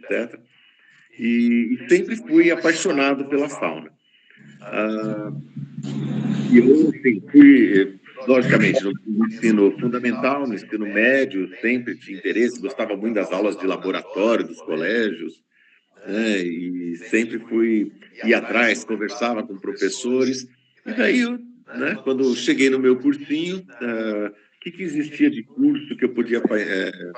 etc. E sempre fui apaixonado pela fauna. E eu, assim, fui, logicamente, no ensino fundamental, no ensino médio, sempre tinha interesse, gostava muito das aulas de laboratório dos colégios, né? E sempre fui ir atrás, conversava com professores. E daí, né, quando eu cheguei no meu cursinho, o que existia de curso que eu podia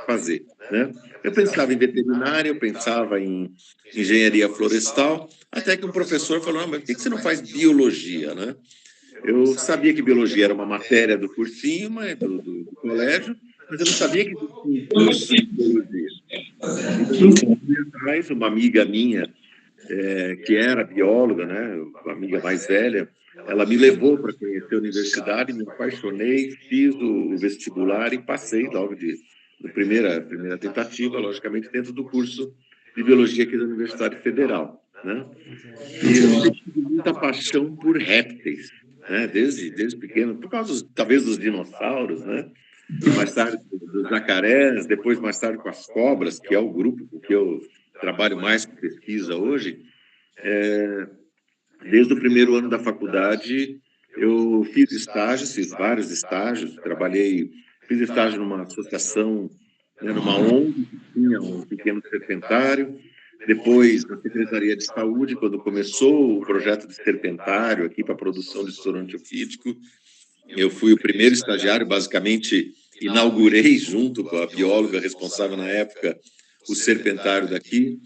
fazer, né? Eu pensava em veterinária, eu pensava em engenharia florestal, até que um professor falou: mas por que você não faz biologia, né? Eu sabia que biologia era uma matéria do cursinho, mas do colégio, mas eu não sabia que existia um curso de biologia. E daí eu fui atrás, uma amiga minha, que era bióloga, né, uma amiga mais velha, ela me levou para conhecer a universidade, me apaixonei, fiz o vestibular e passei logo de primeira tentativa, logicamente, dentro do curso de biologia aqui da Universidade Federal, né? E eu sempre tive muita paixão por répteis, né? Desde pequeno, por causa, talvez, dos dinossauros, né? Mais tarde dos jacarés, depois mais tarde com as cobras, que é o grupo com que eu trabalho mais com pesquisa hoje. Desde o primeiro ano da faculdade, eu fiz estágios, fiz vários estágios, fiz estágio numa associação, né, numa ONG que tinha um pequeno serpentário, depois na Secretaria de Saúde, quando começou o projeto de serpentário aqui para a produção de soro antiofídico, eu fui o primeiro estagiário, basicamente inaugurei junto com a bióloga responsável na época o serpentário daqui.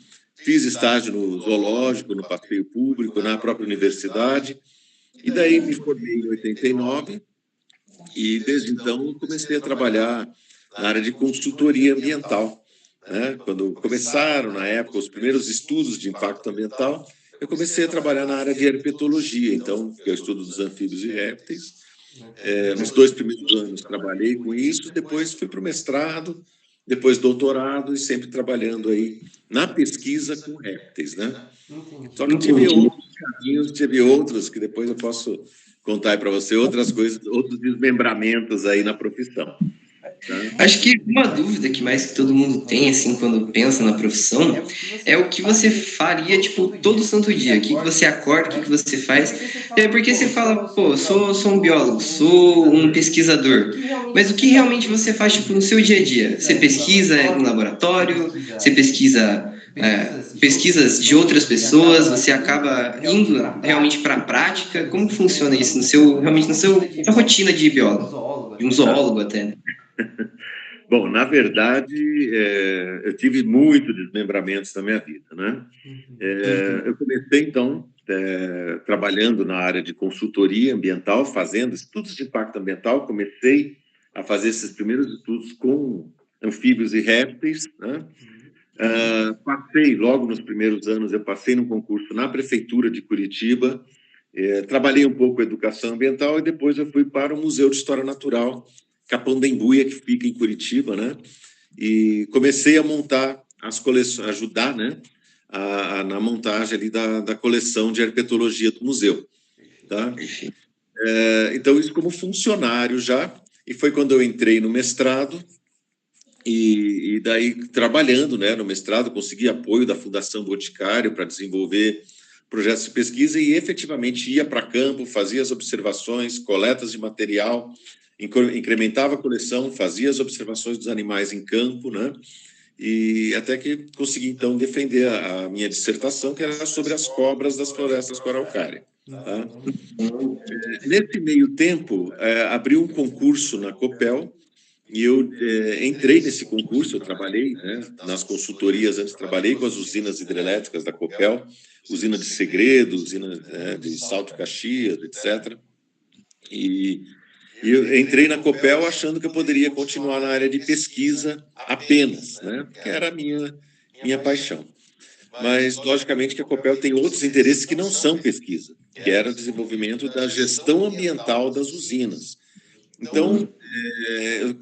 Fiz estágio no zoológico, no passeio público, na própria universidade, e daí me formei em 89 e desde então comecei a trabalhar na área de consultoria ambiental, né? Quando começaram, na época, os primeiros estudos de impacto ambiental, eu comecei a trabalhar na área de herpetologia, então, que é o estudo dos anfíbios e répteis. Nos 2 primeiros anos trabalhei com isso, depois fui para o mestrado, depois doutorado e sempre trabalhando aí na pesquisa com répteis, né? Só que tive outros caminhos, tive outros que depois eu posso contar para você, outras coisas, outros desmembramentos aí na profissão. Tá? Acho que uma dúvida que mais que todo mundo tem, assim, quando pensa na profissão, é o que você faria, tipo, todo santo dia. O que você acorda, o que você faz. É porque você fala, pô, sou um biólogo, sou um pesquisador. Mas o que realmente você faz, tipo, no seu dia a dia? Você pesquisa em laboratório, você pesquisa pesquisas de outras pessoas, você acaba indo realmente para a prática. Como funciona isso no seu, realmente na rotina de biólogo, de um zoólogo até, né? Bom, na verdade, eu tive muitos desmembramentos na minha vida, né? Eu comecei, então, trabalhando na área de consultoria ambiental, fazendo estudos de impacto ambiental. Comecei a fazer esses primeiros estudos com anfíbios e répteis, né? Passei, logo nos primeiros anos, eu passei num concurso na Prefeitura de Curitiba, trabalhei um pouco com educação ambiental e depois eu fui para o Museu de História Natural, Capão da Embuia, que fica em Curitiba, né? E comecei a montar as coleções, ajudar, né? Na montagem ali da coleção de herpetologia do museu, tá? Então, isso como funcionário já, e foi quando eu entrei no mestrado, e daí trabalhando, né, no mestrado, consegui apoio da Fundação Boticário para desenvolver projetos de pesquisa e efetivamente ia para campo, fazia as observações, coletas de material, incrementava a coleção, fazia as observações dos animais em campo, né? E até que consegui, então, defender a minha dissertação, que era sobre as cobras das florestas com araucária. Tá? Nesse meio tempo, abriu um concurso na Copel, e eu entrei nesse concurso. Eu trabalhei, né, nas consultorias, antes trabalhei com as usinas hidrelétricas da Copel, usina de Segredo, usina de Salto Caxias, etc. E eu entrei na Copel achando que eu poderia continuar na área de pesquisa apenas, né, que era a minha paixão. Mas, logicamente, que a Copel tem outros interesses que não são pesquisa, que era o desenvolvimento da gestão ambiental das usinas. Então,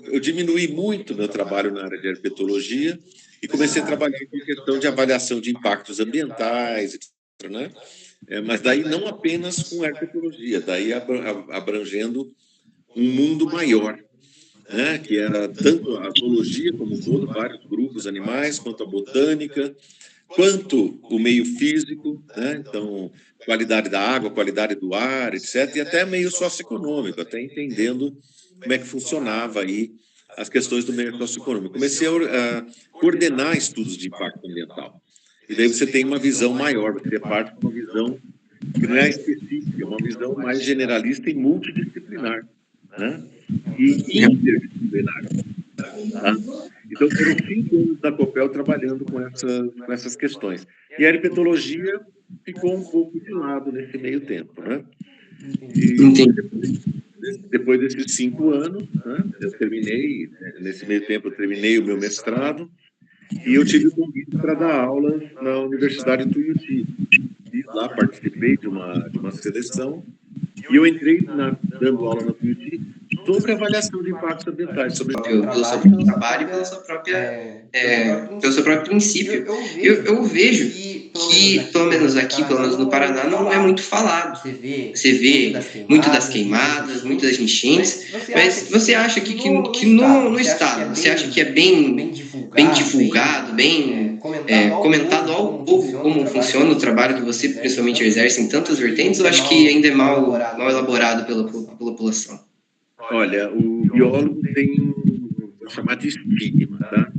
eu diminuí muito meu trabalho na área de herpetologia e comecei a trabalhar com questão de avaliação de impactos ambientais, etc., né? Mas daí não apenas com herpetologia, daí abrangendo um mundo maior. né, que era tanto a zoologia como um todo, vários grupos animais, quanto a botânica, quanto o meio físico, né, então, qualidade da água, qualidade do ar, etc., e até meio socioeconômico, até entendendo como é que funcionava aí as questões do meio socioeconômico. Comecei a coordenar estudos de impacto ambiental. E daí você tem uma visão maior, você parte de uma visão que não é específica, é uma visão mais generalista e multidisciplinar, né? E interdisciplinar. Tá? Então, foram 5 anos da Copel trabalhando com essas questões. E a herpetologia ficou um pouco de lado nesse meio tempo, né? E depois desses 5 anos, né, eu terminei, nesse meio tempo eu terminei o meu mestrado, e eu tive o convite para dar aulas na Universidade de Tuiuti. E lá participei de uma seleção, e eu entrei dando aula na Tuiuti sobre avaliação de impactos ambientais. Pelo seu próprio trabalho e pelo seu próprio princípio. Eu vejo que, pelo menos aqui, pelo menos no Paraná, não é muito falado. Você vê muito das queimadas, muito das enchentes, mas você acha que no estado, você acha que é bem divulgado, bem comentado ao povo como funciona o trabalho que você, pessoalmente, exerce em tantas vertentes, ou acho que ainda é mal elaborado pela população? Olha, o biólogo tem vou chamar de estigma, tá?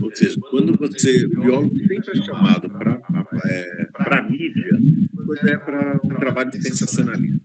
Ou seja, quando o biólogo sempre é chamado para a mídia, pois é para um trabalho sensacionalista,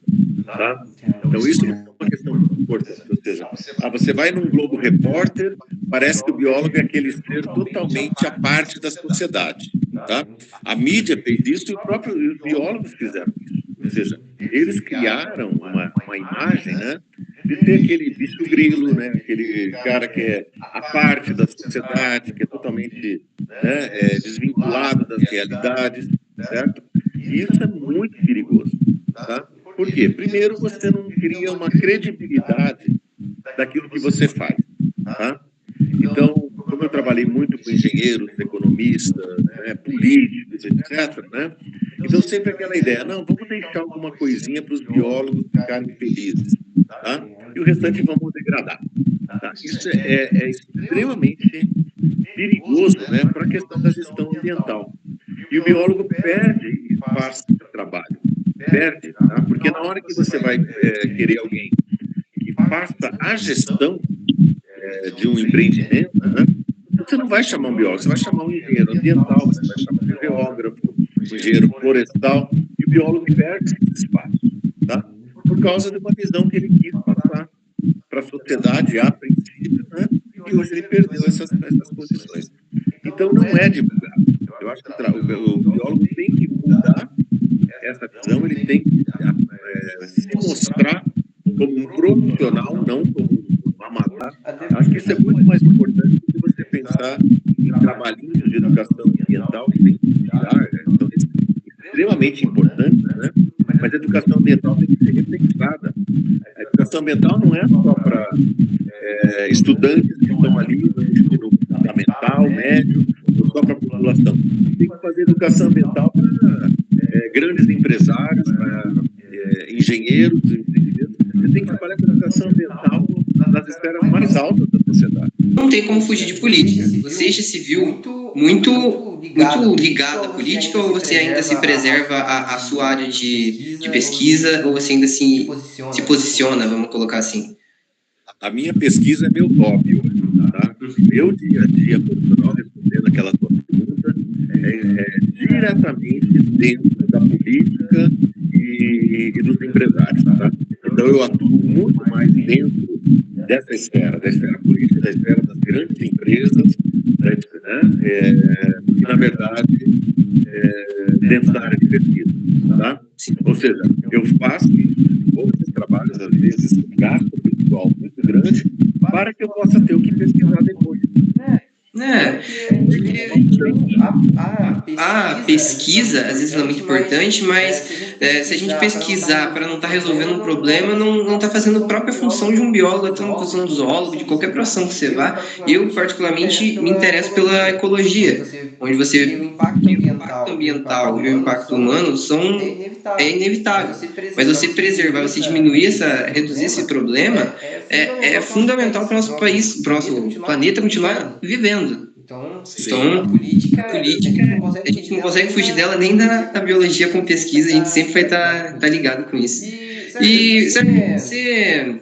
tá? Então, isso é uma questão muito importante. Ou seja, você vai num Globo Repórter, parece que o biólogo é aquele ser totalmente à parte da sociedade, tá? A mídia fez isso e os biólogos fizeram isso. Ou seja, eles criaram uma imagem, né, de ter aquele bicho grilo, né, aquele cara que é a parte da sociedade, que é totalmente, né, desvinculado das realidades, certo? E isso é muito perigoso, tá? Por quê? Primeiro, você não cria uma credibilidade daquilo que você faz, tá? Então, como eu trabalhei muito com engenheiros, economistas, né, políticos, etc., né? Então, sempre aquela ideia, não, vamos deixar alguma coisinha para os biólogos ficarem felizes, tá? E o restante vamos degradar. Tá? Isso é extremamente perigoso, né, para a questão da gestão ambiental. E o biólogo perde espaço de trabalho, perde, tá? Porque na hora que você vai querer alguém que faça a gestão de um empreendimento, né, você não vai chamar um biólogo, você vai chamar um engenheiro ambiental, você vai chamar um geógrafo, um engenheiro florestal, e o biólogo perde esse espaço, tá? Por causa de uma visão que ele quis passar para a sociedade a princípio, né? E hoje ele perdeu essas posições. Então, não é divulgado. Eu acho que o biólogo tem que mudar essa visão, ele tem que se mostrar como um profissional, não como um amador. Acho que isso é muito mais importante do que você pensar em trabalhinhos de educação ambiental, que tem que tirar, então, é extremamente importante, né? Mas a educação ambiental tem que ser repensada. A educação ambiental não é só para estudantes que estão ali no ensino fundamental, médio, ou só para a população. Tem que fazer educação ambiental para grandes empresários, para engenheiros, você tem que trabalhar com educação ambiental nas esferas mais altas da sociedade. Não tem como fugir de política. Você já se viu muito ligado à política, ou você ainda se preserva a sua área de pesquisa, ou você ainda se posiciona, vamos colocar assim? A minha pesquisa é meu hobby, tá? Meu dia a dia, profissional, respondendo aquela tua pergunta, é diretamente dentro da política e dos empresários, tá? Então, eu atuo muito mais dentro dessa esfera política, da esfera das grandes empresas, né? E, na verdade, dentro da área de pesquisa, tá? Ou seja, eu faço outros trabalhos, às vezes, gasto pessoal muito grande, para que eu possa ter o que pesquisar depois. A pesquisa, às vezes, ela é muito importante, mas se a gente pesquisar para não estar resolvendo um problema, não está fazendo a própria função de um biólogo, até uma função do zoólogo, de qualquer profissão que você vá. Eu, particularmente, me interesso pela ecologia, onde você o impacto ambiental e o impacto humano é inevitável. Mas você preservar, você diminuir reduzir esse problema é fundamental para o nosso país, para o nosso planeta continuar vivendo. Então, a política, a gente não consegue fugir dela nem da biologia com pesquisa, a gente sempre vai estar ligado com isso. E você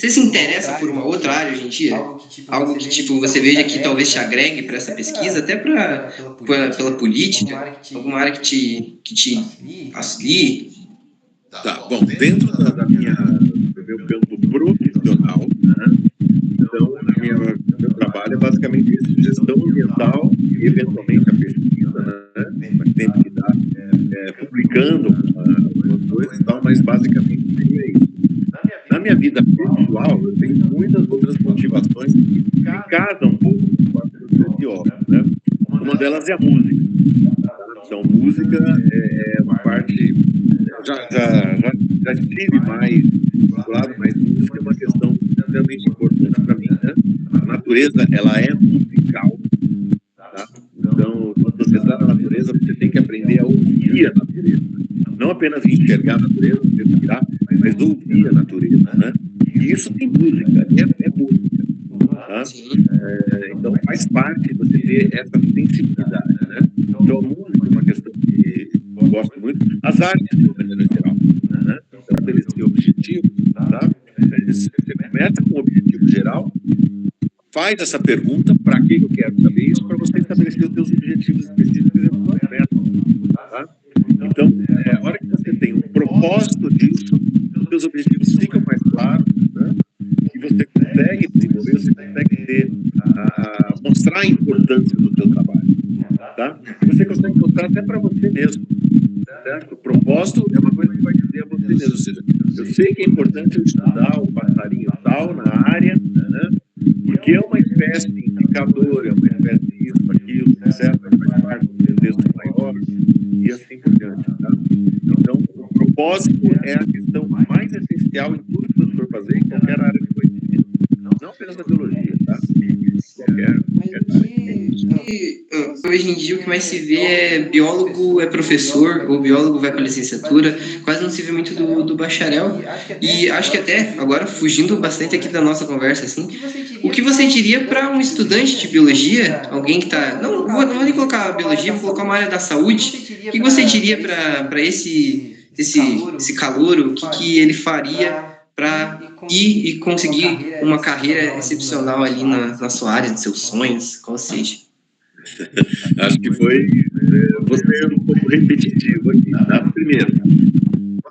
se interessa por uma outra área hoje em dia? Algo que tipo, você veja que talvez te agregue para essa pesquisa, até pela política, alguma área que te auxilie? Tá, bom, dentro do meu campo profissional, né? Então, meu trabalho é basicamente isso, gestão ambiental e, eventualmente, a pesquisa, né? Sempre que dá, publicando algumas coisas e tal, mas basicamente é isso. Na minha vida pessoal, eu tenho muitas outras motivações que casam um pouco com a coisa de obra, né? Uma delas é a música. Então, música é uma parte... Já estive mais vinculado, mas música é uma questão extremamente importante para mim, né? A natureza, ela é musical, tá? Então, quando você está na natureza, você tem que aprender a ouvir a natureza. Não apenas enxergar a natureza, respirar, mas ouvir a natureza, né? E isso tem música, é música, tá? Então, faz parte você ter essa sensibilidade, né? Então, a música é uma questão que eu gosto muito. As artes, de uma maneira geral, né? Então, eles têm objetivos, tá? Você começa com um objetivo geral, faz essa pergunta, para que eu quero saber isso, para você estabelecer os seus objetivos específicos e as suas metas, tá? Então, a hora que você tem um propósito disso, os seus objetivos ficam mais claros, né? E você consegue desenvolver, você consegue mostrar a importância do seu trabalho, tá? E você consegue mostrar até para você mesmo, certo? O propósito é uma coisa que vai dizer a você mesmo, ou seja, eu sei que é importante eu estudar o passarinho tal na área, né? Porque é uma espécie de indicador, é uma espécie de isso, aquilo, certo? Faz parte do contexto maior e assim por diante, tá? Então, o propósito é a questão mais essencial em tudo que você for fazer, em qualquer área de conhecimento. Não apenas na biologia, tá? Qualquer hoje em dia o que mais se vê é biólogo é professor, ou biólogo vai para licenciatura, quase não se vê muito do bacharel. E acho que até, agora fugindo bastante aqui da nossa conversa, assim, o que você diria para um estudante de biologia, alguém que está... Não vou nem colocar a biologia, vou colocar uma área da saúde. O que você diria para esse calouro, o que ele faria para ir e conseguir uma carreira excepcional ali na sua área, dos seus sonhos, qual seja? Acho que foi você um pouco repetitivo aqui, tá? Primeiro,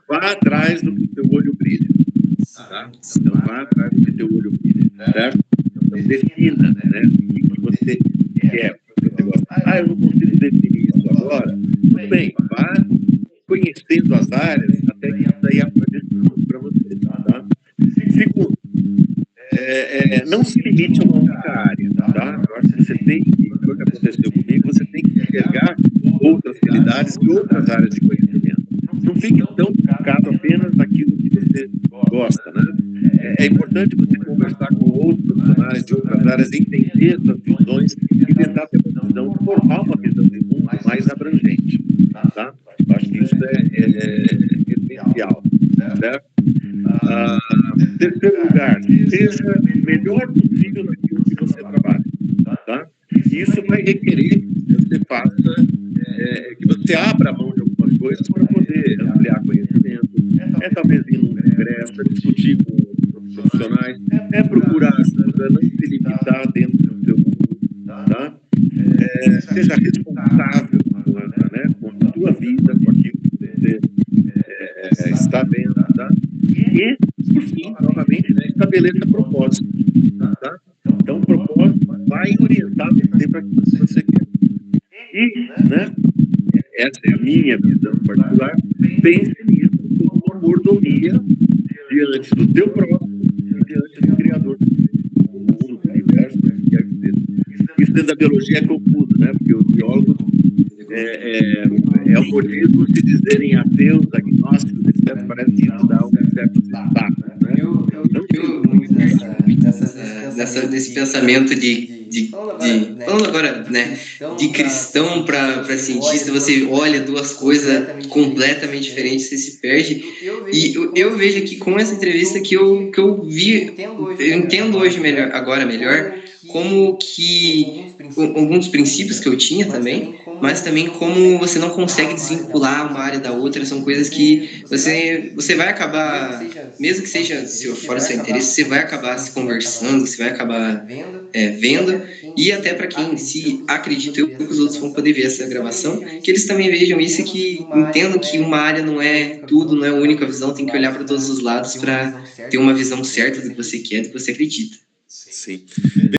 vá atrás do que teu olho brilha, tá? Então, vá atrás do que teu olho brilha, certo? Então, defina, né? O que você quer, o que você gosta. Eu não consigo definir isso agora. Tudo bem, vá conhecendo as áreas até que isso daí apareça para você, tá? Segundo, não se limite a uma única área, tá? Eu acho que você tem que, foi o que aconteceu comigo, você tem que enxergar outras habilidades e outras áreas de conhecimento. Não fique tão focado apenas naquilo que você gosta, né? É importante você conversar com outros profissionais de outras áreas, entender essas visões e tentar ter uma visão, formar uma visão de mundo mais abrangente, tá? Eu acho que isso é essencial, certo? Terceiro lugar, seja o melhor possível naquilo que você trabalha, tá? E isso vai requerer que você faça, que você abra a mão de algumas coisas para poder ampliar conhecimento, talvez ir num congresso, discutir com profissionais, procurar ajuda, não se limitar dentro do seu mundo, tá? Seja responsável, né, com a tua vida, com aquilo que você está vendo, tá? E, por fim, novamente, né, estabeleça propósito, tá? Então, o propósito vai orientar você para aquilo que você quer. E, né, essa é a minha visão particular, pense nisso como uma mordomia diante do teu próximo e diante do Criador do mundo, do universo, do que quer que seja. Isso dentro da biologia é confuso, né? Porque o biólogo é o modismo de dizerem ateus, agnósticos, etc. Parece que isso dá um certo status, né? Não tem Muito nesse pensamento falando agora, né, de cristão para cientista, você olha duas coisas completamente diferentes, você se perde. E eu vejo aqui com essa entrevista que eu vi, eu entendo hoje melhor, como que alguns princípios que eu tinha também, mas também como você não consegue desvincular uma área da outra, são coisas que você vai acabar, mesmo que seja se fora do seu interesse, você vai acabar se conversando, você vai acabar vendo, e até para quem se acredita, eu que os outros vão poder ver essa gravação, que eles também vejam isso e que entendam que uma área não é tudo, não é a única visão, tem que olhar para todos os lados para ter uma visão certa do que você quer, do que você acredita. Sim.